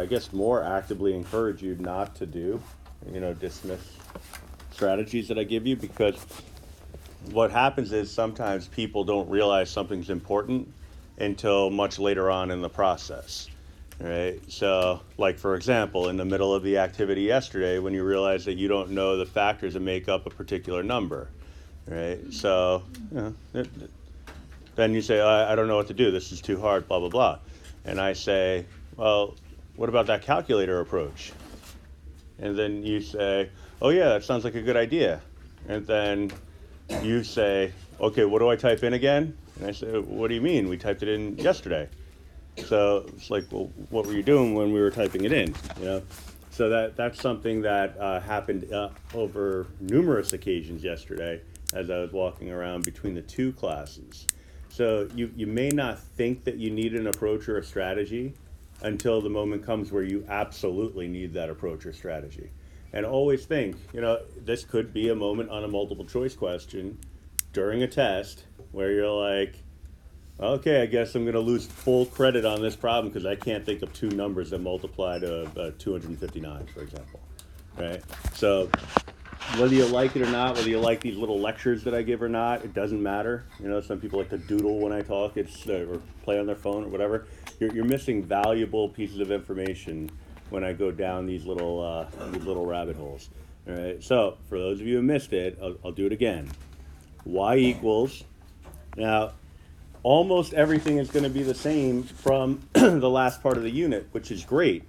I guess, more actively encourage you not to do, dismiss strategies that I give you, because what happens is sometimes people don't realize something's important until much later on in the process. Right? So, like, for example, in the middle of the activity yesterday, when you realize that you don't know the factors that make up a particular number, right? So, then you say, I don't know what to do. This is too hard, blah, blah, blah. And I say, well, what about that calculator approach? And then you say, oh, yeah, that sounds like a good idea. And then you say, okay, what do I type in again? And I say, what do you mean? We typed it in yesterday. So it's like, well, what were you doing when we were typing it in? So that's something that happened over numerous occasions yesterday as I was walking around between the two classes. So you may not think that you need an approach or a strategy until the moment comes where you absolutely need that approach or strategy. And always think, this could be a moment on a multiple choice question during a test where you're like, okay, I guess I'm going to lose full credit on this problem because I can't think of two numbers that multiply to 259, for example, right? So whether you like it or not, whether you like these little lectures that I give or not, it doesn't matter. Some people like to doodle when I talk, or play on their phone or whatever. You're missing valuable pieces of information when I go down these little rabbit holes. All right. So for those of you who missed it, I'll do it again. Y equals. Now, almost everything is going to be the same from the last part of the unit, which is great.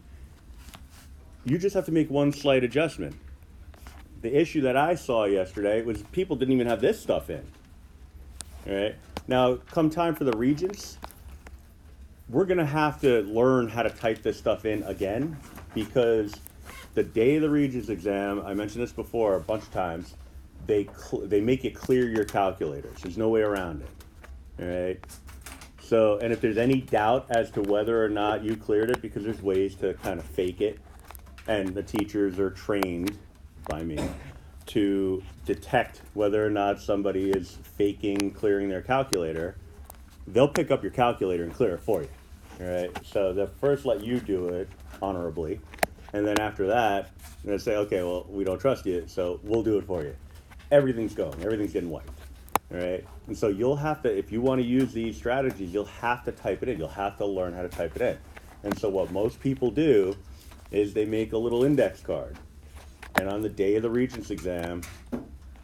You just have to make one slight adjustment. The issue that I saw yesterday was people didn't even have this stuff in. All right. Now, come time for the Regents, we're going to have to learn how to type this stuff in again, because the day of the Regents exam, I mentioned this before a bunch of times, they make it clear your calculators. There's no way around it. All right. So, and if there's any doubt as to whether or not you cleared it, because there's ways to kind of fake it, and the teachers are trained by me to detect whether or not somebody is faking clearing their calculator, they'll pick up your calculator and clear it for you. All right. So they'll first let you do it honorably, and then after that, they'll say, okay, well, we don't trust you, so we'll do it for you. Everything's getting wiped. All right. And so you'll have to, if you want to use these strategies, you'll have to type it in. You'll have to learn how to type it in. And so what most people do is they make a little index card. And on the day of the Regents exam,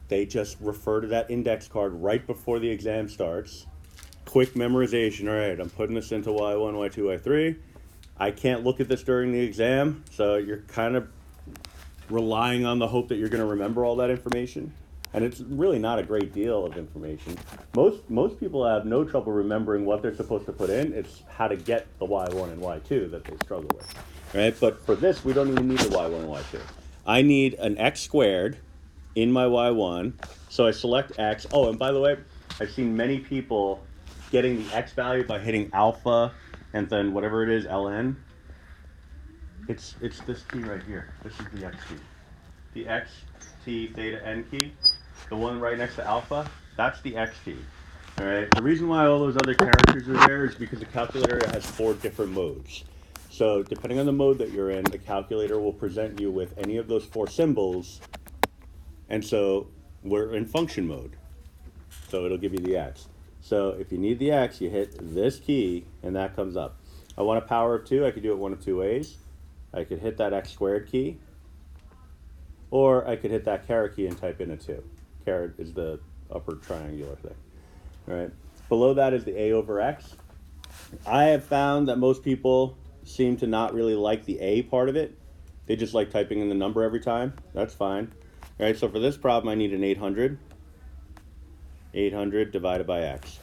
they just refer to that index card right before the exam starts. Quick memorization. All right, I'm putting this into Y1, Y2, Y3. I can't look at this during the exam, so you're kind of relying on the hope that you're going to remember all that information. And it's really not a great deal of information. Most people have no trouble remembering what they're supposed to put in. It's how to get the Y1 and Y2 that they struggle with. Right? But for this, we don't even need the Y1 and Y2. I need an X squared in my Y1. So I select X. Oh, and by the way, I've seen many people getting the X value by hitting alpha and then whatever it is, ln. It's this key right here. This is the X key. The X, T, theta, N key. The one right next to alpha, that's the X key. All right. The reason why all those other characters are there is because the calculator has 4 different modes. So depending on the mode that you're in, the calculator will present you with any of those 4 symbols. And so we're in function mode. So it'll give you the X. So if you need the X, you hit this key and that comes up. I want a power of 2. I could do it one of 2 ways. I could hit that X squared key, or I could hit that caret key and type in a 2. Caret is the upper triangular thing. All right. Below that is the A over X. I have found that most people seem to not really like the A part of it. They just like typing in the number every time. That's fine. All right, so for this problem, I need an 800. 800 divided by X.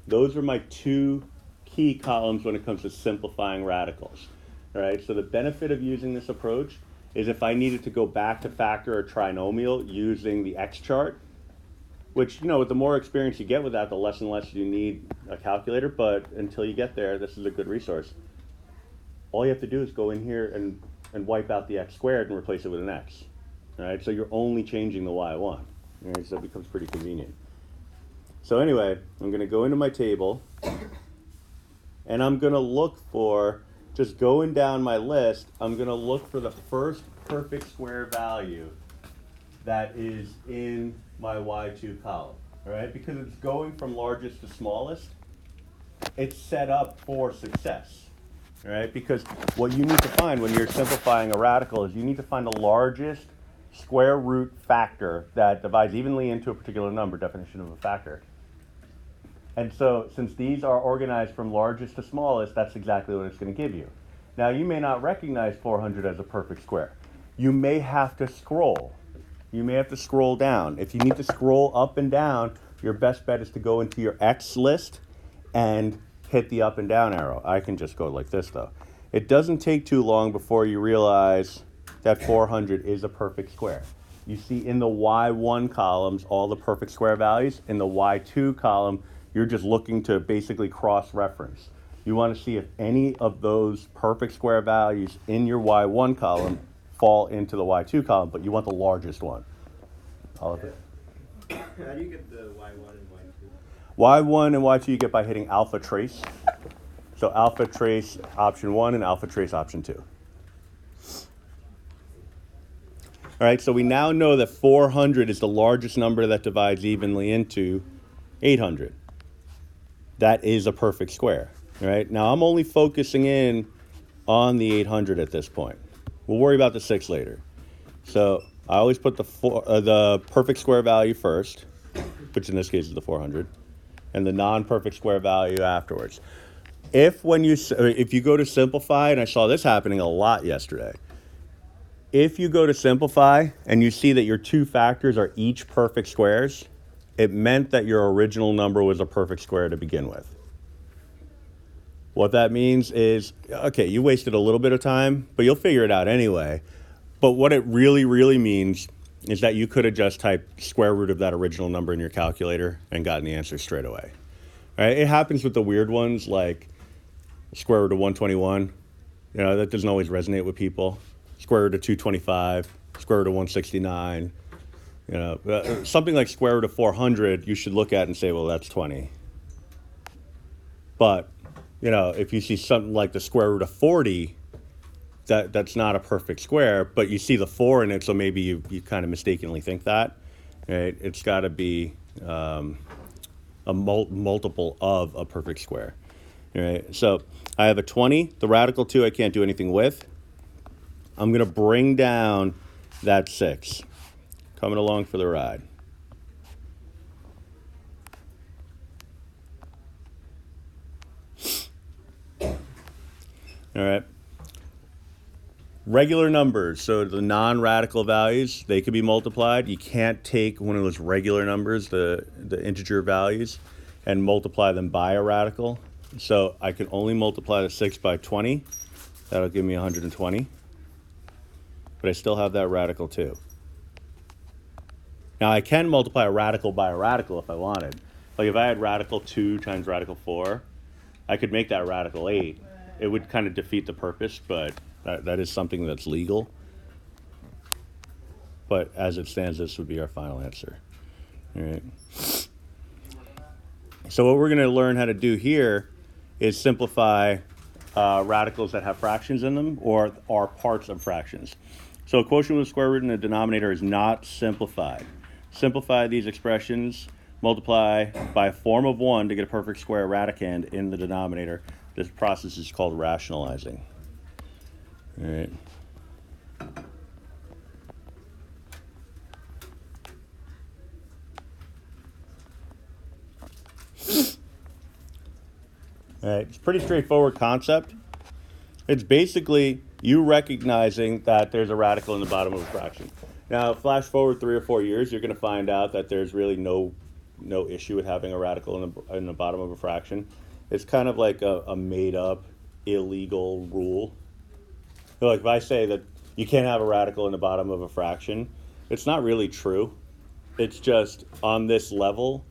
Those are my 2 key columns when it comes to simplifying radicals. All right, so the benefit of using this approach is if I needed to go back to factor a trinomial using the X chart, which, with the more experience you get with that, the less and less you need a calculator, but until you get there, this is a good resource. All you have to do is go in here and wipe out the X squared and replace it with an X. All right, so you're only changing the Y1. All right, so it becomes pretty convenient. So anyway, I'm going to go into my table, and I'm going to look for just going down my list, I'm going to look for the first perfect square value that is in my y2 column, all right? Because it's going from largest to smallest, it's set up for success, all right? Because what you need to find when you're simplifying a radical is you need to find the largest square root factor that divides evenly into a particular number, definition of a factor. And so since these are organized from largest to smallest, that's exactly what it's going to give you. Now, you may not recognize 400 as a perfect square. You may have to scroll. You may have to scroll down. If you need to scroll up and down, your best bet is to go into your X list and hit the up and down arrow. I can just go like this, though. It doesn't take too long before you realize that 400 is a perfect square. You see in the Y1 columns all the perfect square values. In the Y2 column, you're just looking to basically cross-reference. You want to see if any of those perfect square values in your Y1 column fall into the Y2 column, but you want the largest one. All of it. How do you get the Y1 and Y2? Y1 and Y2 you get by hitting alpha trace. So alpha trace option 1 and alpha trace option 2. All right, so we now know that 400 is the largest number that divides evenly into 800. That is a perfect square, right? Now I'm only focusing in on the 800 at this point. We'll worry about the 6 later. So I always put the perfect square value first, which in this case is the 400, and the non-perfect square value afterwards. If you go to simplify, and I saw this happening a lot yesterday, if you go to simplify and you see that your two factors are each perfect squares, it meant that your original number was a perfect square to begin with. What that means is, okay, you wasted a little bit of time, but you'll figure it out anyway. But what it really, really means is that you could have just typed square root of that original number in your calculator and gotten the answer straight away. Right? It happens with the weird ones like square root of 121. You know, that doesn't always resonate with people. Square root of 225, square root of 169. You know, something like square root of 400, you should look at and say, well, that's 20. But, you know, if you see something like the square root of 40, that's not a perfect square, but you see the 4 in it, so maybe you kind of mistakenly think that. Right? It's got to be a multiple of a perfect square. Right? So I have a 20. The radical 2 I can't do anything with. I'm going to bring down that 6. Coming along for the ride. All right. Regular numbers, so the non-radical values, they could be multiplied. You can't take one of those regular numbers, the integer values, and multiply them by a radical. So I can only multiply the 6 by 20. That'll give me 120. But I still have that radical 2. Now I can multiply a radical by a radical if I wanted. Like if I had radical 2 times radical 4, I could make that radical 8. It would kind of defeat the purpose, but that is something that's legal. But as it stands, this would be our final answer. All right. So what we're going to learn how to do here is simplify radicals that have fractions in them or are parts of fractions. So a quotient with a square root in a denominator is not simplified. Simplify these expressions, multiply by a form of 1 to get a perfect square radicand in the denominator. This process is called rationalizing. All right. All right, it's a pretty straightforward concept. It's basically you recognizing that there's a radical in the bottom of a fraction. Now, flash forward 3 or 4 years, you're going to find out that there's really no issue with having a radical in the bottom of a fraction. It's kind of like a made-up, illegal rule. So like if I say that you can't have a radical in the bottom of a fraction, it's not really true. It's just on this level,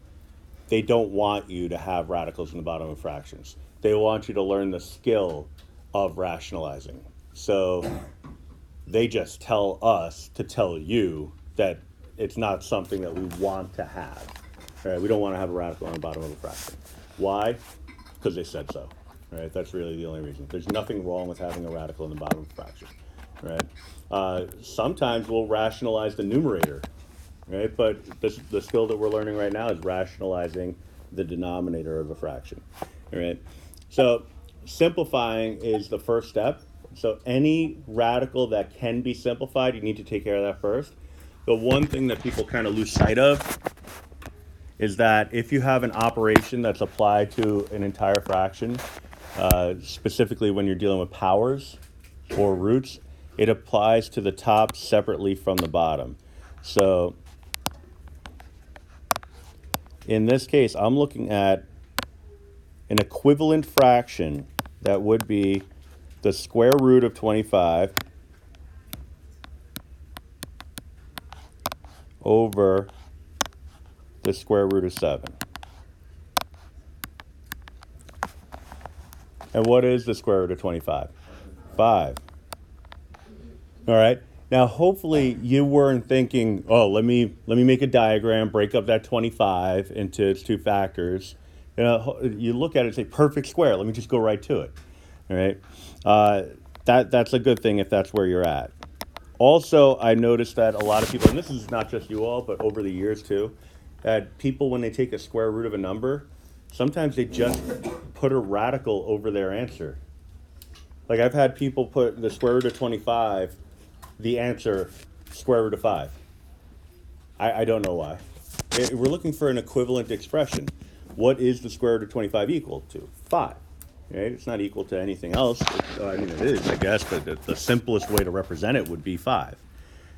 they don't want you to have radicals in the bottom of fractions. They want you to learn the skill of rationalizing. So they just tell us to tell you that it's not something that we want to have. Right? We don't want to have a radical on the bottom of a fraction. Why? Because they said so. right? That's really the only reason. There's nothing wrong with having a radical in the bottom of a fraction, right? Sometimes we'll rationalize the numerator, right? But the skill that we're learning right now is rationalizing the denominator of a fraction, right? So simplifying is the first step. So any radical that can be simplified, you need to take care of that first. The one thing that people kind of lose sight of is that if you have an operation that's applied to an entire fraction, specifically when you're dealing with powers or roots, it applies to the top separately from the bottom. So in this case, I'm looking at an equivalent fraction that would be the square root of 25 over the square root of 7. And what is the square root of 25? 5. All right. Now, hopefully you weren't thinking, oh, let me make a diagram, break up that 25 into its two factors. You look at it and say, perfect square. Let me just go right to it. All right. That's a good thing if that's where you're at. Also, I noticed that a lot of people, and this is not just you all, but over the years too, that people, when they take a square root of a number, sometimes they just put a radical over their answer. Like I've had people put the square root of 25, the answer, square root of 5. I don't know why. We're looking for an equivalent expression. What is the square root of 25 equal to? 5. Right? It's not equal to anything else. I mean, it is, I guess, but the simplest way to represent it would be 5.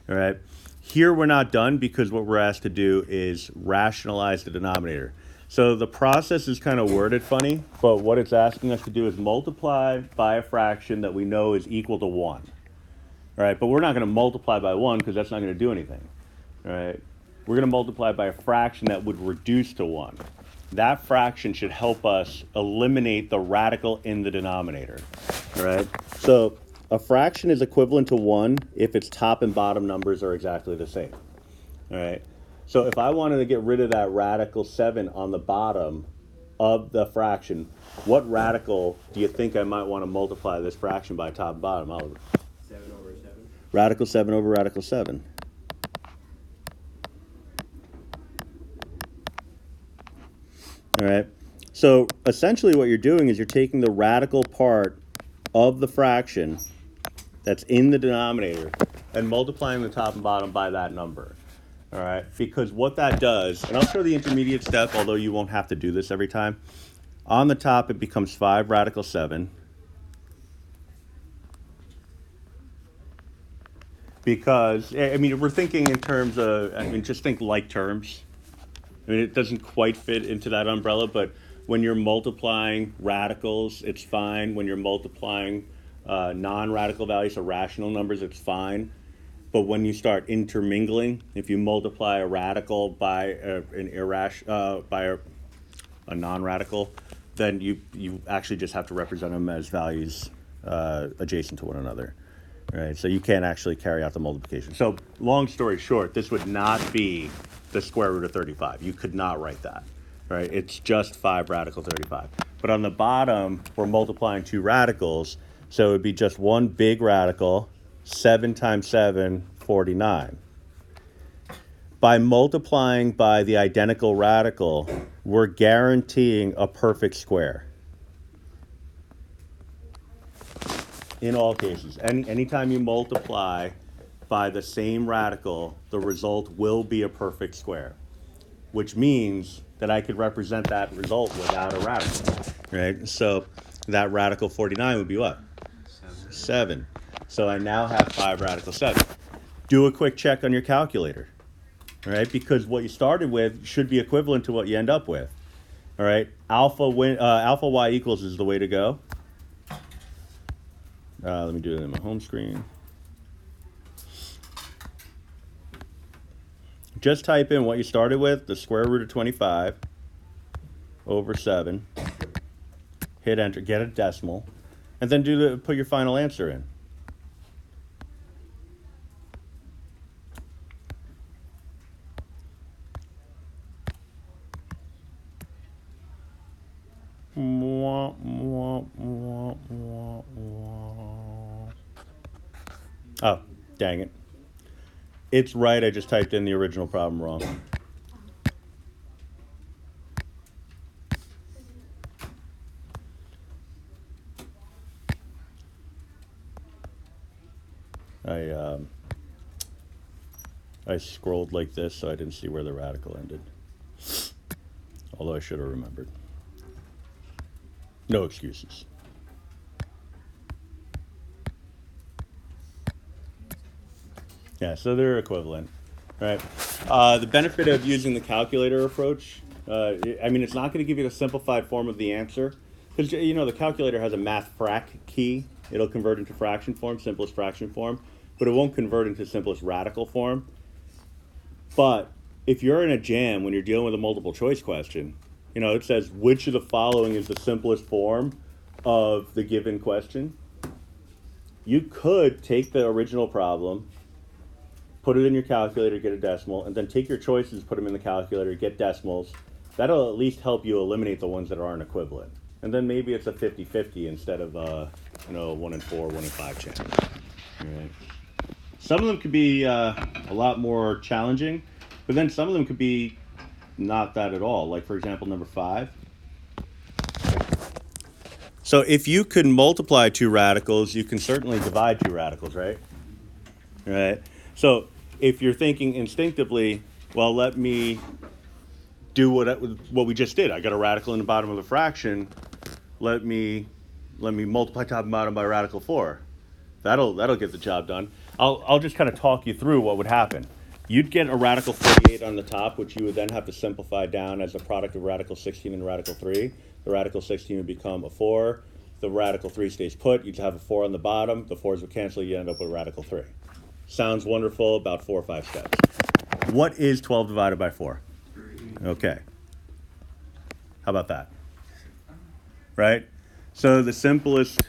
All right. Here we're not done because what we're asked to do is rationalize the denominator. So the process is kind of worded funny, but what it's asking us to do is multiply by a fraction that we know is equal to 1. All right, but we're not going to multiply by 1 because that's not going to do anything. All right, we're going to multiply by a fraction that would reduce to 1. That fraction should help us eliminate the radical in the denominator. All right, so a fraction is equivalent to 1 if its top and bottom numbers are exactly the same. All right, so if I wanted to get rid of that radical 7 on the bottom of the fraction, what radical do you think I might want to multiply this fraction by top and bottom? 7 over 7. Radical 7 over radical 7. All right. So essentially what you're doing is you're taking the radical part of the fraction that's in the denominator and multiplying the top and bottom by that number. All right. Because what that does, and I'll show the intermediate step, although you won't have to do this every time. On the top, it becomes 5 radical 7. Because, I mean, we're thinking in terms of, I mean, just think like terms. I mean, it doesn't quite fit into that umbrella, but when you're multiplying radicals, it's fine. When you're multiplying non-radical values, so rational numbers, it's fine. But when you start intermingling, if you multiply a radical by a non-radical, then you actually just have to represent them as values adjacent to one another. Right, so you can't actually carry out the multiplication. So long story short, this would not be the square root of 35. You could not write that. Right, it's just 5 radical 35. But on the bottom, we're multiplying two radicals, so it would be just one big radical, 7 times 7, 49. By multiplying by the identical radical, we're guaranteeing a perfect square. In all cases, anytime you multiply by the same radical, the result will be a perfect square, which means that I could represent that result without a radical, right? So that radical 49 would be what? 7. So I now have 5 radical 7. Do a quick check on your calculator, right? Because what you started with should be equivalent to what you end up with, all right? Alpha y equals is the way to go. Let me do it in my home screen. Just type in what you started with, the square root of 25 over 7. Hit enter, get a decimal, and then put your final answer in. Mwah, mwah, mwah. Oh, dang it. It's right, I just typed in the original problem wrong. I scrolled like this, so I didn't see where the radical ended. Although I should have remembered. No excuses. Yeah, so they're equivalent, right? The benefit of using the calculator approach, I mean, it's not going to give you the simplified form of the answer, because you know the calculator has a math frac key. It'll convert into fraction form, simplest fraction form, but it won't convert into simplest radical form. But if you're in a jam when you're dealing with a multiple choice question, you know, it says which of the following is the simplest form of the given question. You could take the original problem, put it in your calculator, get a decimal, and then take your choices, put them in the calculator, get decimals. That'll at least help you eliminate the ones that aren't equivalent. And then maybe it's a 50-50 instead of you know, 1 in 4, 1 in 5 chance. Right. Some of them could be a lot more challenging, but then some of them could be not that at all. Like, for example, number 5. So if you can multiply two radicals, you can certainly divide two radicals, right? Right. So if you're thinking instinctively, well, let me do what we just did. I got a radical in the bottom of the fraction. Let me multiply top and bottom by radical 4. That'll get the job done. I'll just kind of talk you through what would happen. You'd get a radical 48 on the top, which you would then have to simplify down as a product of radical 16 and radical 3. The radical 16 would become a 4. The radical 3 stays put. You'd have a 4 on the bottom. The 4s would cancel. You end up with radical 3. Sounds wonderful, about 4 or 5 steps. What is 12 divided by 4? Okay. How about that? Right? So the simplest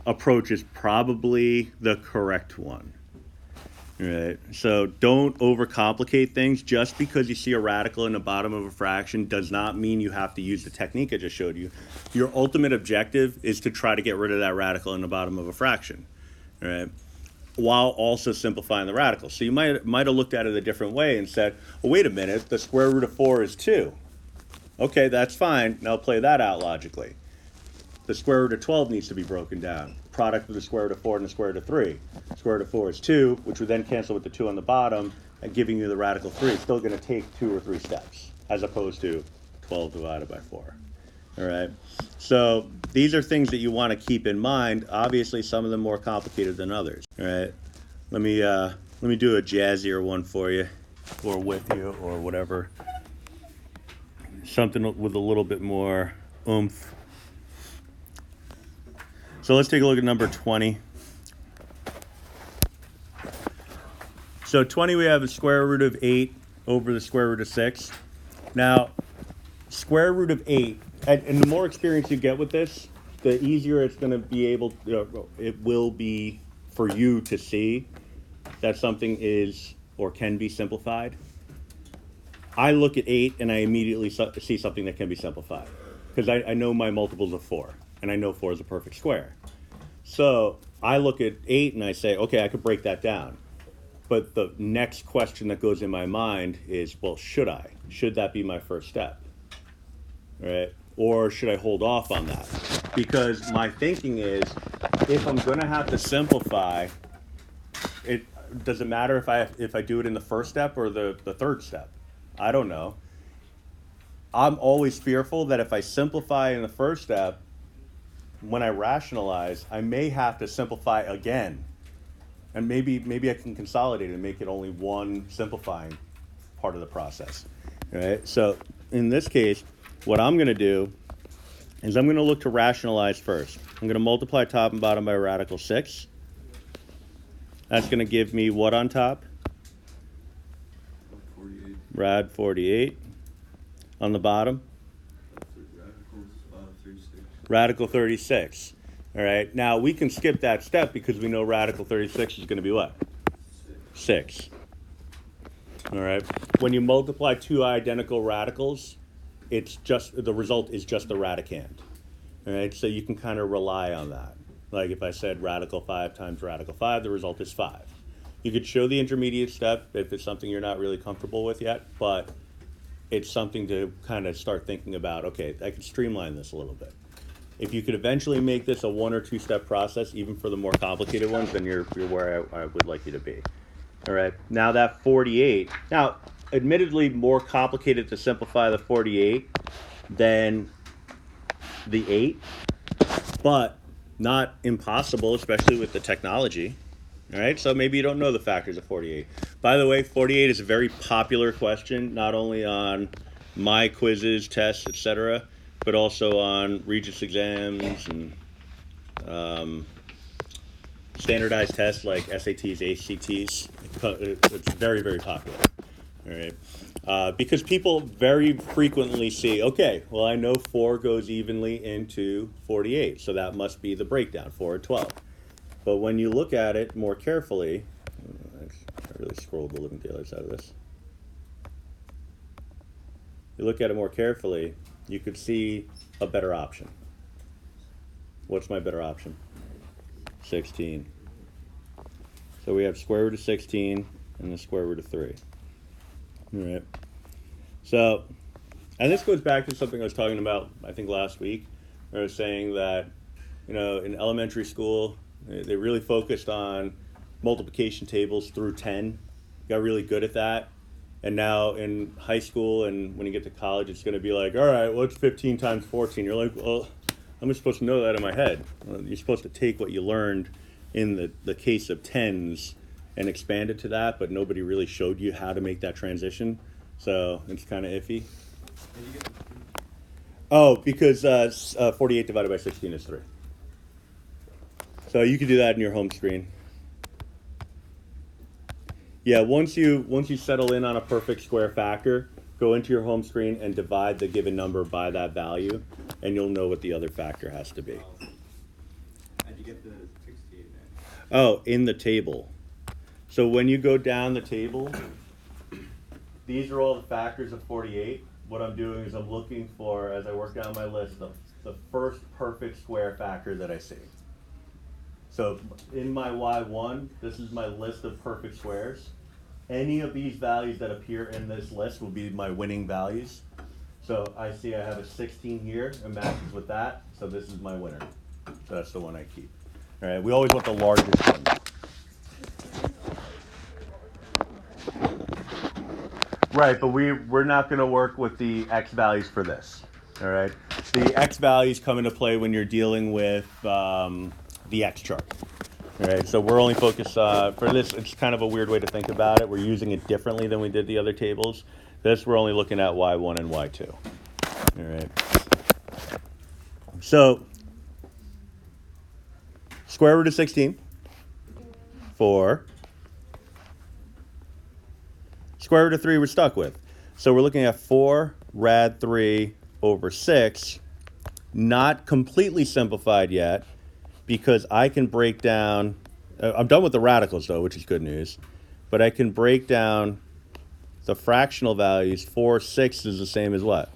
approach is probably the correct one. Right? So don't overcomplicate things. Just because you see a radical in the bottom of a fraction does not mean you have to use the technique I just showed you. Your ultimate objective is to try to get rid of that radical in the bottom of a fraction, right? While also simplifying the radical. So you might have looked at it a different way and said, well, wait a minute, the square root of 4 is 2. Okay, that's fine. Now play that out logically. The square root of 12 needs to be broken down. Product of the square root of 4 and the square root of 3. Square root of 4 is 2, which would then cancel with the 2 on the bottom, and giving you the radical 3. It's still going to take 2 or 3 steps, as opposed to 12 divided by 4. All right? So these are things that you want to keep in mind. Obviously, some of them more complicated than others. All right? Let me do a jazzier one for you, or with you, or whatever. Something with a little bit more oomph. So let's take a look at number 20. So 20, we have the square root of 8 over the square root of 6. Now, square root of 8, and the more experience you get with this, the easier it's going to be able, it will be for you to see that something is or can be simplified. I look at 8 and I immediately see something that can be simplified, because I know my multiples of 4. And I know 4 is a perfect square. So I look at 8 and I say, okay, I could break that down. But the next question that goes in my mind is, well, should I? Should that be my first step? Right? Or should I hold off on that? Because my thinking is, if I'm going to have to simplify, it does it matter if I do it in the first step or the third step? I don't know. I'm always fearful that if I simplify in the first step, when I rationalize, I may have to simplify again. And maybe I can consolidate and make it only one simplifying part of the process. Right? So in this case, what I'm going to do is I'm going to look to rationalize first. I'm going to multiply top and bottom by radical 6. That's going to give me what on top? 48. Rad 48. On the bottom? Radical 36. All right. Now we can skip that step because we know radical 36 is going to be what? 6. All right. When you multiply two identical radicals, it's just the result is just the radicand. All right. So you can kind of rely on that. Like if I said radical 5 times radical 5, the result is 5. You could show the intermediate step if it's something you're not really comfortable with yet, but it's something to kind of start thinking about, okay, I can streamline this a little bit. If you could eventually make this a 1 or 2 step process, even for the more complicated ones, then you're where I would like you to be. All right, now that 48, now admittedly more complicated to simplify the 48 than the 8, but not impossible, especially with the technology. All right, so maybe you don't know the factors of 48. By the way, 48 is a very popular question, not only on my quizzes, tests, etc., but also on Regents exams and standardized tests like SATs, ACTs. It's very, very popular. All right, because people very frequently see, okay, well, I know 4 goes evenly into 48, so that must be the breakdown, 4 and 12. But when you look at it more carefully, I really scrolled the living daylights out of this. You look at it more carefully, you could see a better option. What's my better option? 16. So we have square root of 16 and the square root of 3. All right. So, and this goes back to something I was talking about, I think last week, where I was saying that, you know, in elementary school, they really focused on multiplication tables through 10, got really good at that. And now in high school and when you get to college, it's going to be like, all right, what's 15 times 14? You're like, well, I'm supposed to know that in my head. Well, you're supposed to take what you learned in the case of tens and expand it to that, but nobody really showed you how to make that transition. So it's kind of iffy. Oh, because 48 divided by 16 is 3. So you can do that in your home screen. Yeah, once you settle in on a perfect square factor, go into your home screen and divide the given number by that value, and you'll know what the other factor has to be. How'd you get the 68 then? Oh, in the table. So when you go down the table, these are all the factors of 48. What I'm doing is I'm looking for, as I work down my list, the first perfect square factor that I see. So in my Y1, this is my list of perfect squares. Any of these values that appear in this list will be my winning values. So I see I have a 16 here, it matches with that, so this is my winner. So that's the one I keep. All right, we always want the largest one. Right, but we're not going to work with the x values for this. All right, the x values come into play when you're dealing with the x chart. All right, so we're only focused for this. It's kind of a weird way to think about it. We're using it differently than we did the other tables. This we're only looking at y1 and y2. All right. So square root of 16 for square root of 3 we're stuck with. So we're looking at 4 rad 3 over 6, not completely simplified yet, because I can break down, I'm done with the radicals though, which is good news, but I can break down the fractional values. 4/6 is the same as what?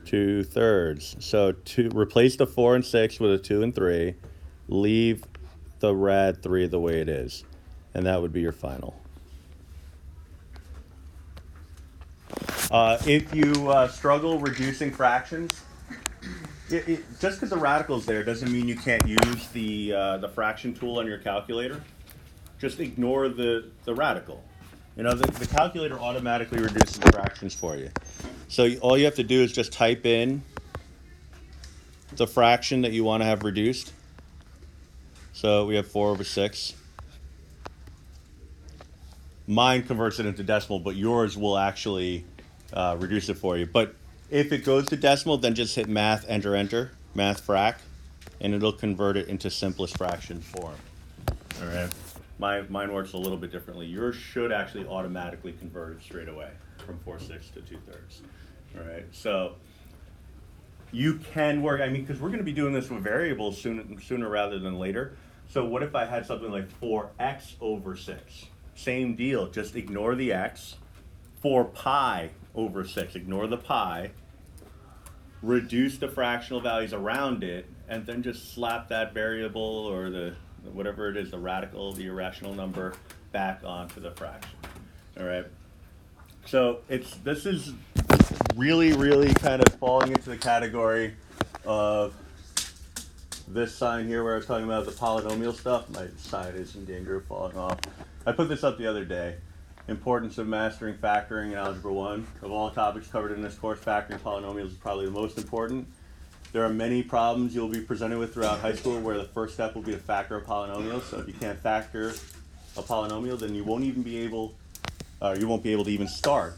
2/3. So replace the 4 and 6 with a 2 and 3, leave the rad 3 the way it is, and that would be your final. If you struggle reducing fractions, just because the radical's there doesn't mean you can't use the fraction tool on your calculator. Just ignore the radical. You know, the calculator automatically reduces fractions for you. So all you have to do is just type in the fraction that you want to have reduced. So we have 4 over 6. Mine converts it into decimal, but yours will actually reduce it for you. But if it goes to decimal, then just hit math, enter, math frac, and it'll convert it into simplest fraction form. All right. Mine works a little bit differently. Yours should actually automatically convert it straight away from 4/6 to 2/3. All right. So you can work. I mean, because we're going to be doing this with variables sooner rather than later. So what if I had something like 4x over 6? Same deal. Just ignore the x. 4 pi over 6. Ignore the pi. Reduce the fractional values around it, and then just slap that variable or the whatever it is, the radical, the irrational number, back onto the fraction. All right. So this is really, really kind of falling into the category of this sign here where I was talking about the polynomial stuff. My sign is in danger of falling off. I put this up the other day. Importance of mastering factoring in Algebra 1. Of all topics covered in this course, factoring polynomials is probably the most important. There are many problems you'll be presented with throughout high school where the first step will be to factor a polynomial. So if you can't factor a polynomial, then you won't be able to even start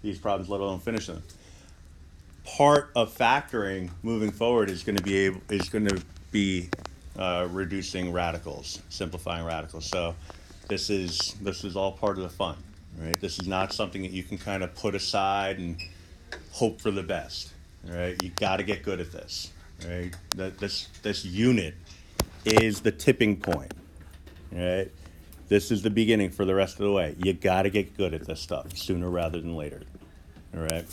these problems, let alone finish them. Part of factoring moving forward is going to be reducing radicals, simplifying radicals. So this is all part of the fun, right? This is not something that you can kind of put aside and hope for the best. All right, you got to get good at this. Right, this unit is the tipping point. Right, this is the beginning for the rest of the way. You got to get good at this stuff sooner rather than later. All right.